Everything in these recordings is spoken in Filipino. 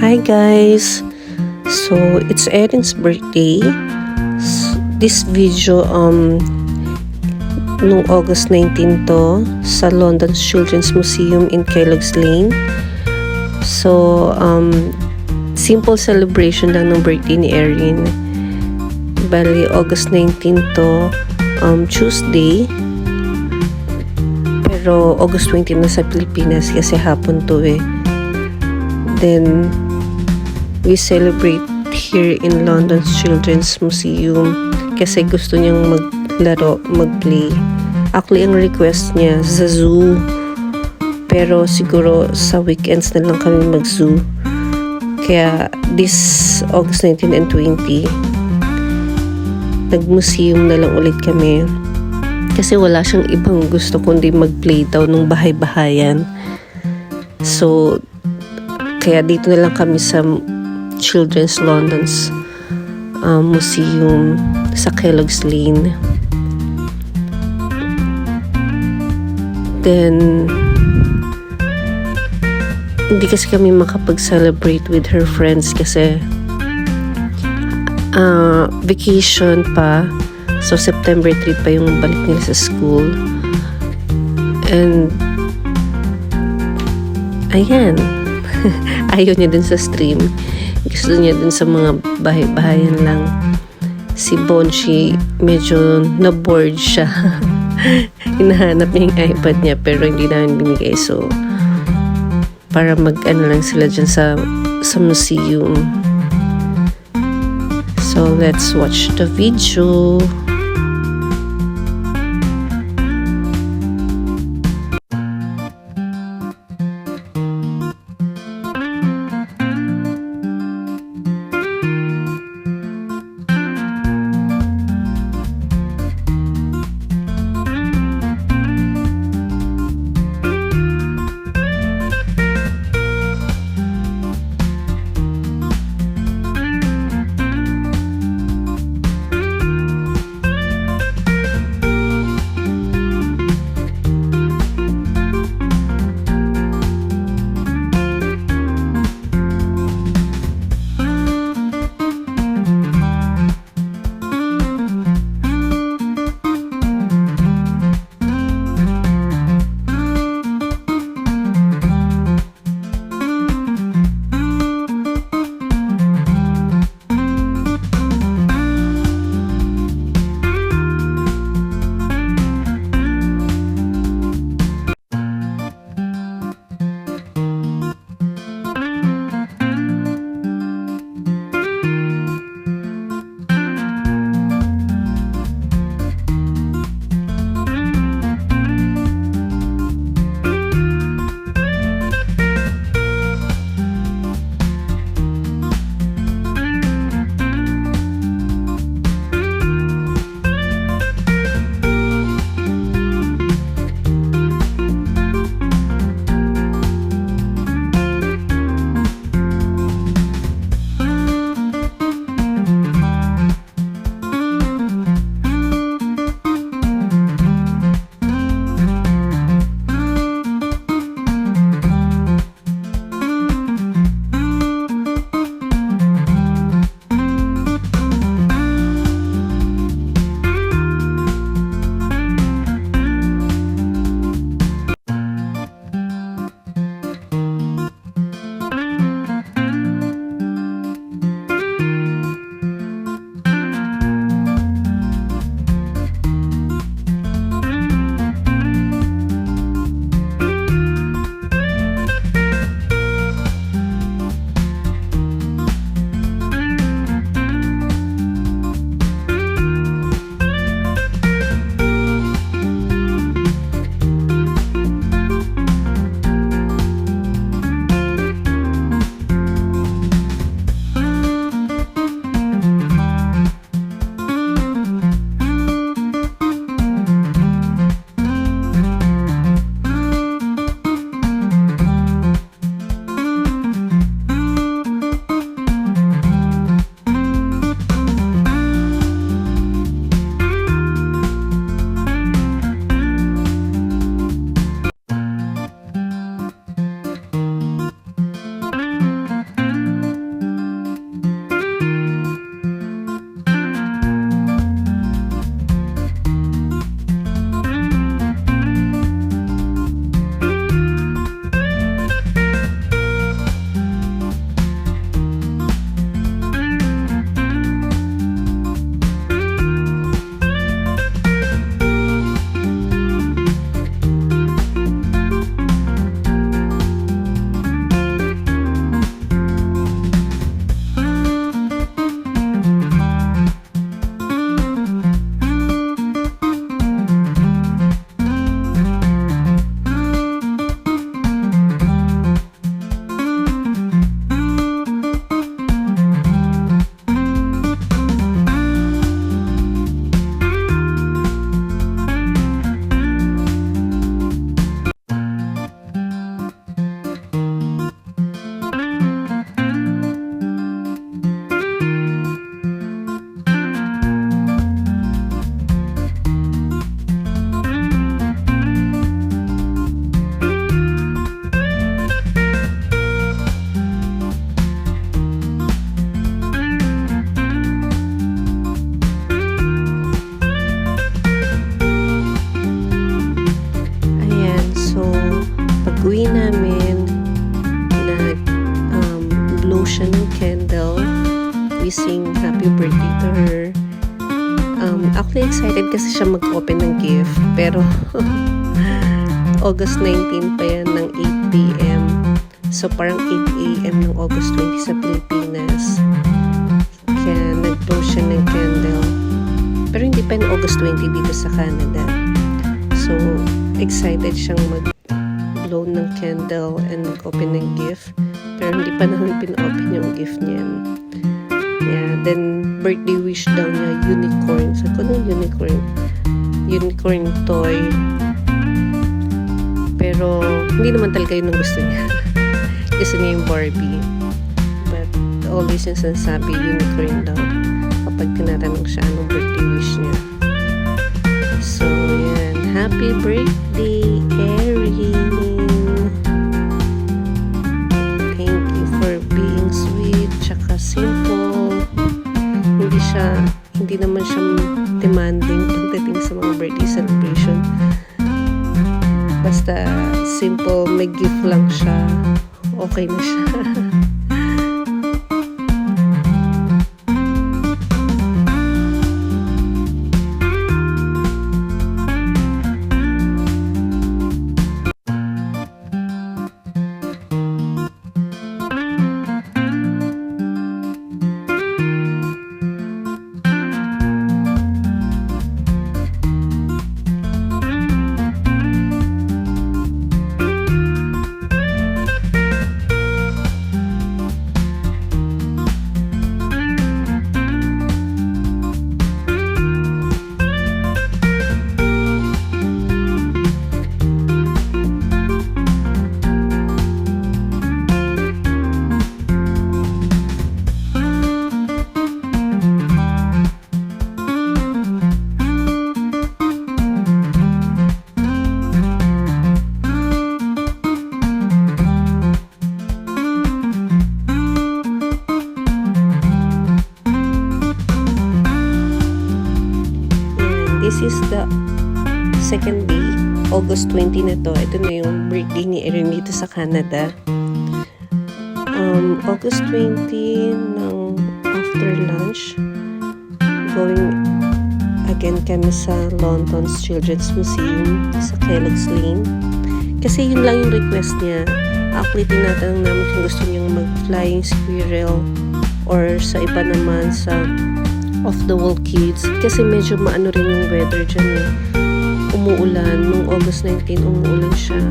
Hi guys! So, it's Erin's birthday. This video, nung August 19 to, sa London Children's Museum in Kellogg's Lane. So, simple celebration lang ng birthday ni Erin. Bali, August 19 to, Tuesday. Pero, August 20 na sa Pilipinas kasi hapon to eh. Then, we celebrate here in London's Children's Museum kasi gusto niyang maglaro, mag-play. Actually, ang request niya sa zoo. Pero siguro sa weekends na lang kami mag-zoo. Kaya this August 19 and 20, nag-museum na lang ulit kami. Kasi wala siyang ibang gusto kundi mag-play daw nung bahay-bahayan. So, kaya dito na lang kami sa Children's London's Museum sa Kellogg's Lane. Then, hindi kasi kami makapag-celebrate with her friends kasi vacation pa. So, September 3 pa yung balik nila sa school. And, ayan. Ayaw niya dun sa stream. Gusto niya dun sa mga bahay-bahayan lang. Si Bonchi, medyo na-bored siya. Hinahanap niya yung iPad niya pero hindi namin binigay. So, para mag-ano lang sila dyan sa museum. So, let's watch the video. pag-uwi namin, blow siya ng candle, wishing happy birthday to her. Actually excited kasi siya mag-open ng gift, pero August 19 pa yan ng 8 p.m. So parang 8 a.m. ng August 20 sa Pilipinas. Kaya nag-blow siya ng candle. Pero hindi pa yung August 20 dito sa Canada. So excited siyang mag-blow ng candle and mag-open ng gift. Pero hindi pa naman pin-open yung gift niya. Yeah, then birthday wish daw niya unicorn. Sabi ko, ano unicorn? Unicorn toy. Pero hindi naman talaga yun ang gusto niya. Gusto niya yung Barbie. But always yung sinasabi unicorn daw kapag tinatanong siya anong birthday wish niya. So yan, happy birthday Erin. Thank you for being sweet tsaka simple. Hindi naman siya demanding pagdating sa mga birthday celebration. Basta simple, may gift lang siya, okay na siya. This is the second day, August 20 na to. Ito na yung birthday ni Erin dito sa Canada. August 20 ng after lunch, going again kami sa London's Children's Museum sa Kellogg's Lane. Kasi yun lang yung request niya. Actually, tinatanong namin kung gusto niyang mag-flying squirrel or sa iba naman sa off-the-wall kids. Kasi medyo maano rin yung weather dyan eh. Umuulan. Nung August 19, umuulan siya.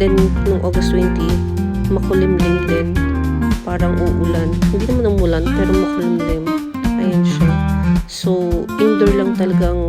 Then, nung August 20, makulimlim din. Parang uulan. Hindi naman umulan, pero makulimlim. Ayan siya. So, indoor lang talagang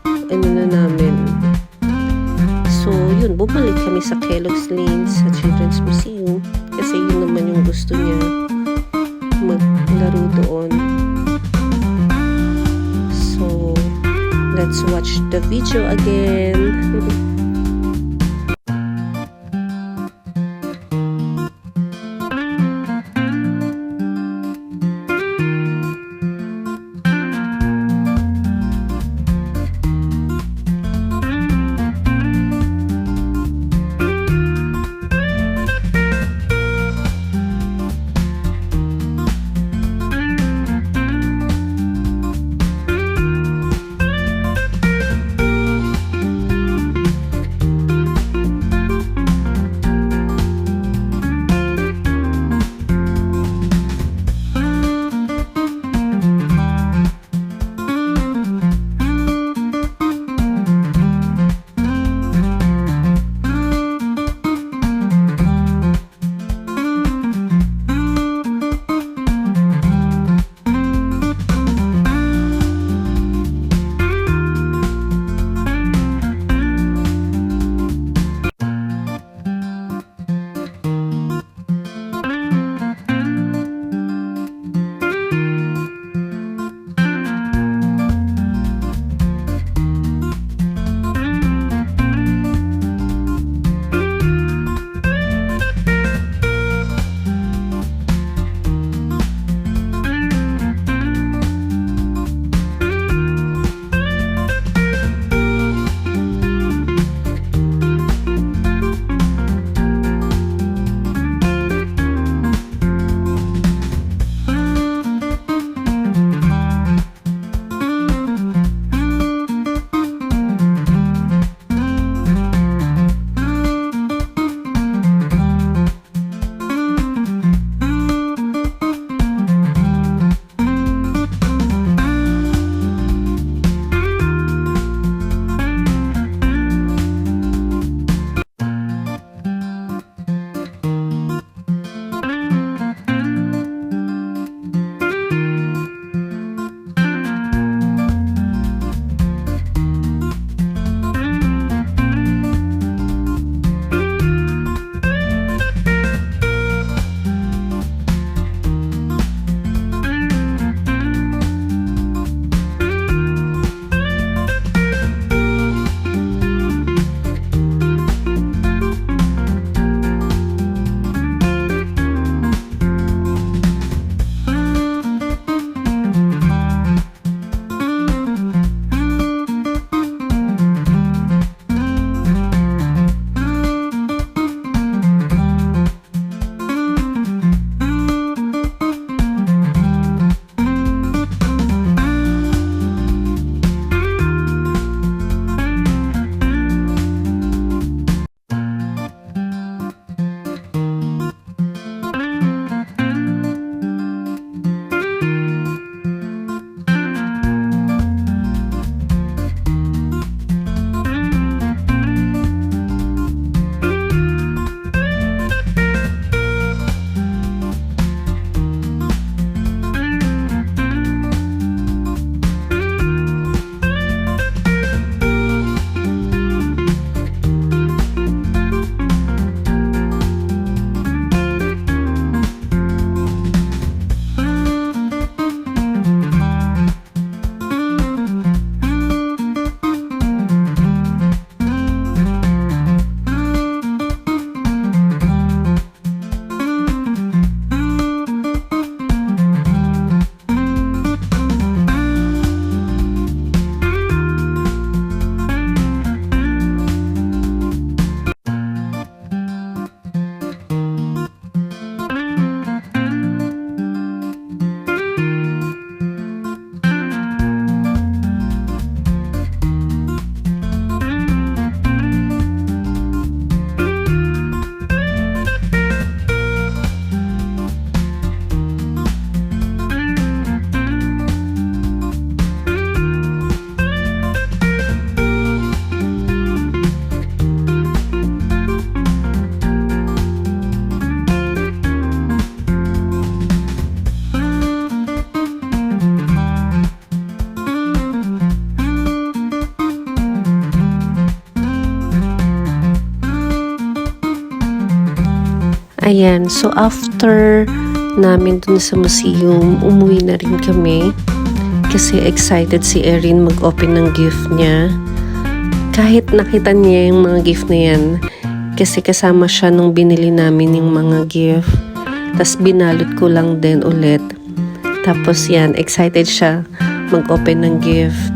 ano na namin. So, yun. Bumalik kami sa Kellogg's Lane sa Children's Museum. Kasi yun naman yung gusto niya. Maglaro doon. So, let's watch the video again. Ayan, so after namin dun sa museum, umuwi na rin kami. Kasi excited si Erin mag-open ng gift niya. Kahit nakita niya yung mga gift na yan, kasi kasama siya nung binili namin yung mga gift. Tapos binalot ko lang din ulit. Tapos yan, excited siya mag-open ng gift.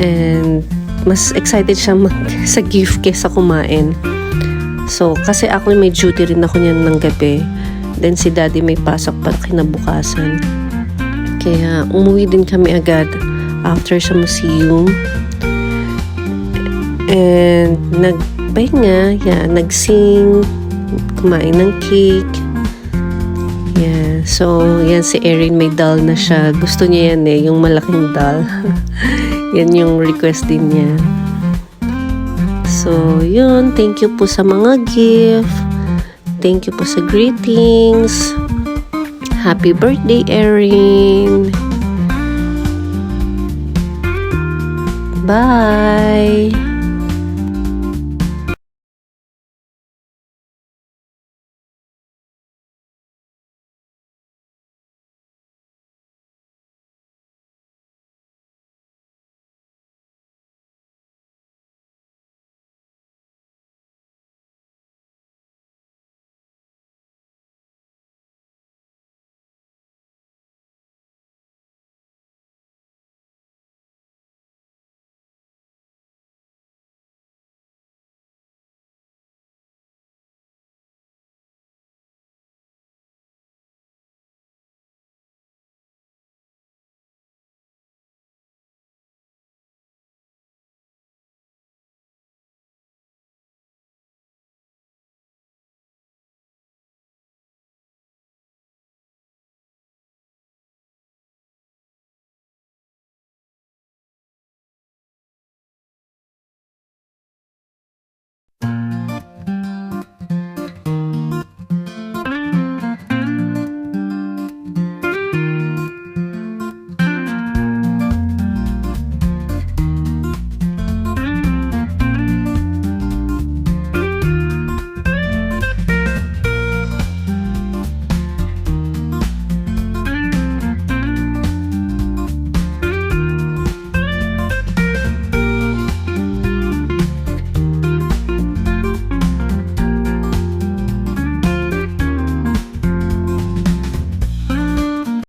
And mas excited siya sa gift kesa kumain. So, kasi ako may duty rin ako niyan ng gabi. Then si daddy may pasok pa kinabukasan. Kaya umuwi din kami agad after sa museum. And nagpahinga, nagsing, kumain ng cake. Yeah, so yan si Erin may doll na siya. Gusto niya yan yung malaking doll. Yan yung request din niya. So yun, thank you po sa mga gift. Thank you po sa greetings. Happy birthday, Erin! Bye!